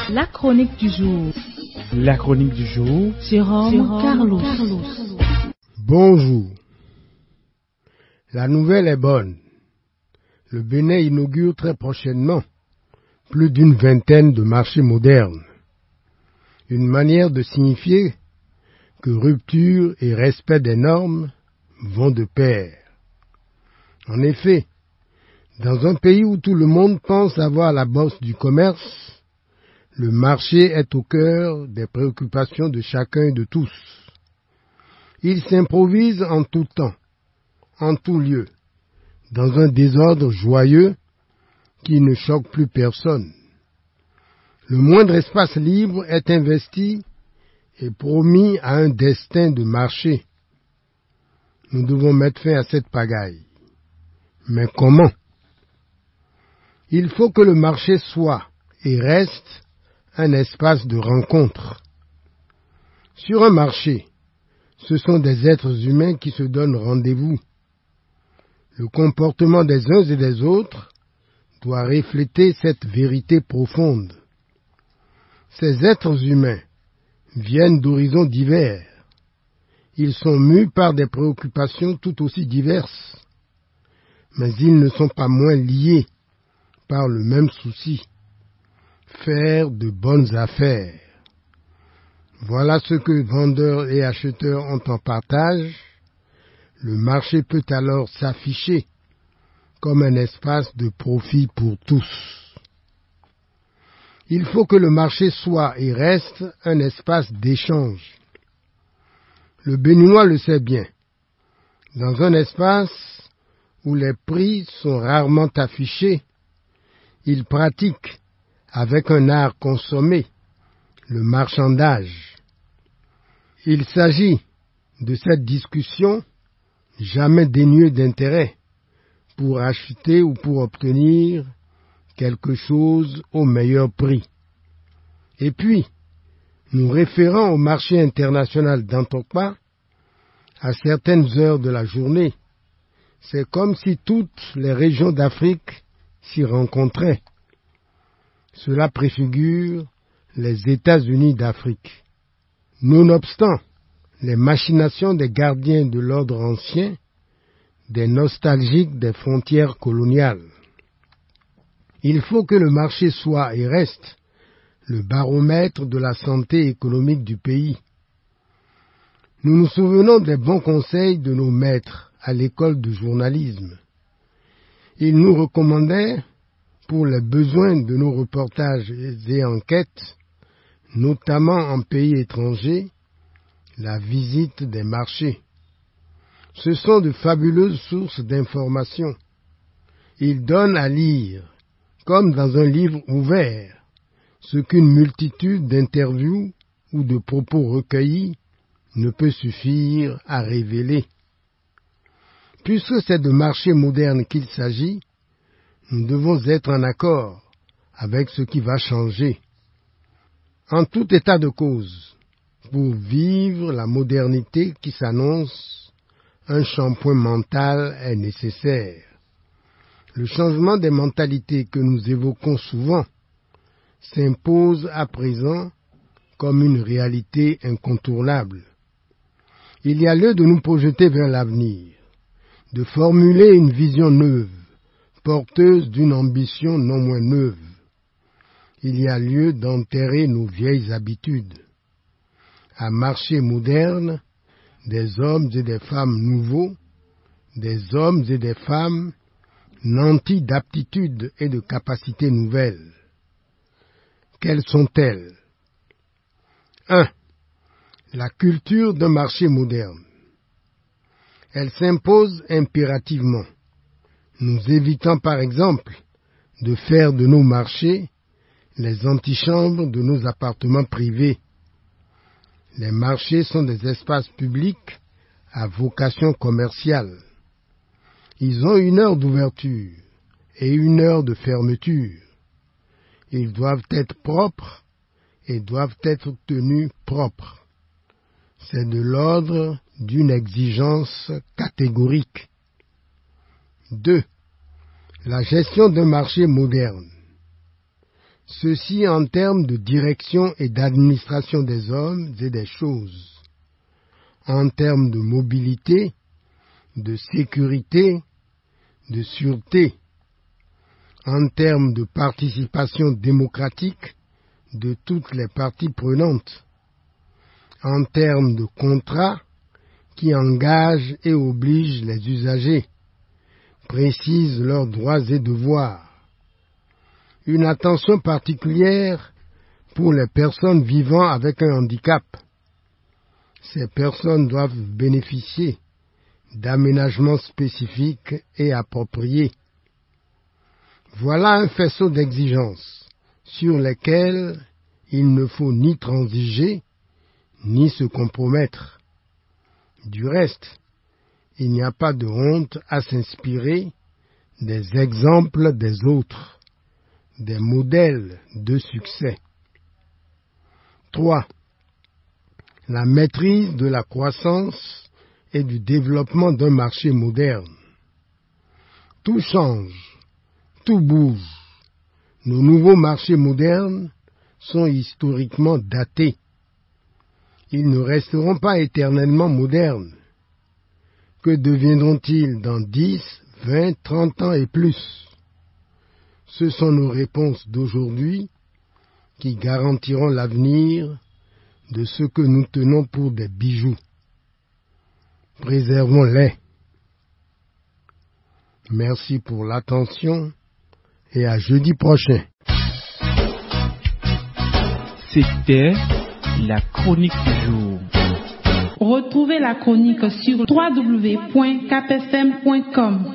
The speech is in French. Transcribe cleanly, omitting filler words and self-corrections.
La chronique du jour. La chronique du jour. Jérôme Carlos. Bonjour. La nouvelle est bonne. Le Bénin inaugure très prochainement plus d'une vingtaine de marchés modernes. Une manière de signifier que rupture et respect des normes vont de pair. En effet, dans un pays où tout le monde pense avoir la bosse du commerce, le marché est au cœur des préoccupations de chacun et de tous. Il s'improvise en tout temps, en tout lieu, dans un désordre joyeux qui ne choque plus personne. Le moindre espace libre est investi et promis à un destin de marché. Nous devons mettre fin à cette pagaille. Mais comment? Il faut que le marché soit et reste un espace de rencontre. Sur un marché, ce sont des êtres humains qui se donnent rendez-vous. Le comportement des uns et des autres doit refléter cette vérité profonde. Ces êtres humains viennent d'horizons divers. Ils sont mus par des préoccupations tout aussi diverses, mais ils ne sont pas moins liés par le même souci: faire de bonnes affaires. Voilà ce que vendeurs et acheteurs ont en partage. Le marché peut alors s'afficher comme un espace de profit pour tous. Il faut que le marché soit et reste un espace d'échange. Le Béninois le sait bien. Dans un espace où les prix sont rarement affichés, il pratique, avec un art consommé, le marchandage. Il s'agit de cette discussion, jamais dénuée d'intérêt, pour acheter ou pour obtenir quelque chose au meilleur prix. Et puis, nous référant au marché international d'Antokpa, à certaines heures de la journée, c'est comme si toutes les régions d'Afrique s'y rencontraient. Cela préfigure les États-Unis d'Afrique. Nonobstant les machinations des gardiens de l'ordre ancien, des nostalgiques des frontières coloniales, il faut que le marché soit et reste le baromètre de la santé économique du pays. Nous nous souvenons des bons conseils de nos maîtres à l'école de journalisme. Ils nous recommandaient, pour les besoins de nos reportages et enquêtes, notamment en pays étrangers, la visite des marchés. Ce sont de fabuleuses sources d'informations. Ils donnent à lire, comme dans un livre ouvert, ce qu'une multitude d'interviews ou de propos recueillis ne peut suffire à révéler. Puisque c'est de marché moderne qu'il s'agit, nous devons être en accord avec ce qui va changer. En tout état de cause, pour vivre la modernité qui s'annonce, un shampoing mental est nécessaire. Le changement des mentalités que nous évoquons souvent s'impose à présent comme une réalité incontournable. Il y a lieu de nous projeter vers l'avenir, de formuler une vision neuve, porteuse d'une ambition non moins neuve. Il y a lieu d'enterrer nos vieilles habitudes. À marché moderne, des hommes et des femmes nouveaux, des hommes et des femmes nantis d'aptitudes et de capacités nouvelles. Quelles sont-elles? 1. La culture d'un marché moderne. Elle s'impose impérativement. Nous évitons par exemple de faire de nos marchés les antichambres de nos appartements privés. Les marchés sont des espaces publics à vocation commerciale. Ils ont une heure d'ouverture et une heure de fermeture. Ils doivent être propres et doivent être tenus propres. C'est de l'ordre d'une exigence catégorique. 2. La gestion d'un marché moderne. Ceci en termes de direction et d'administration des hommes et des choses, en termes de mobilité, de sécurité, de sûreté, en termes de participation démocratique de toutes les parties prenantes, en termes de contrats qui engagent et obligent les usagers, précisent leurs droits et devoirs. Une attention particulière pour les personnes vivant avec un handicap. Ces personnes doivent bénéficier d'aménagements spécifiques et appropriés. Voilà un faisceau d'exigences sur lesquelles il ne faut ni transiger, ni se compromettre. Du reste, il n'y a pas de honte à s'inspirer des exemples des autres, des modèles de succès. 3. La maîtrise de la croissance et du développement d'un marché moderne. Tout change, tout bouge. Nos nouveaux marchés modernes sont historiquement datés. Ils ne resteront pas éternellement modernes. Que deviendront-ils dans 10, 20, 30 ans et plus? Ce sont nos réponses d'aujourd'hui qui garantiront l'avenir de ce que nous tenons pour des bijoux. Préservons-les. Merci pour l'attention et à jeudi prochain. C'était la chronique du jour. Retrouvez la chronique sur www.capfm.com.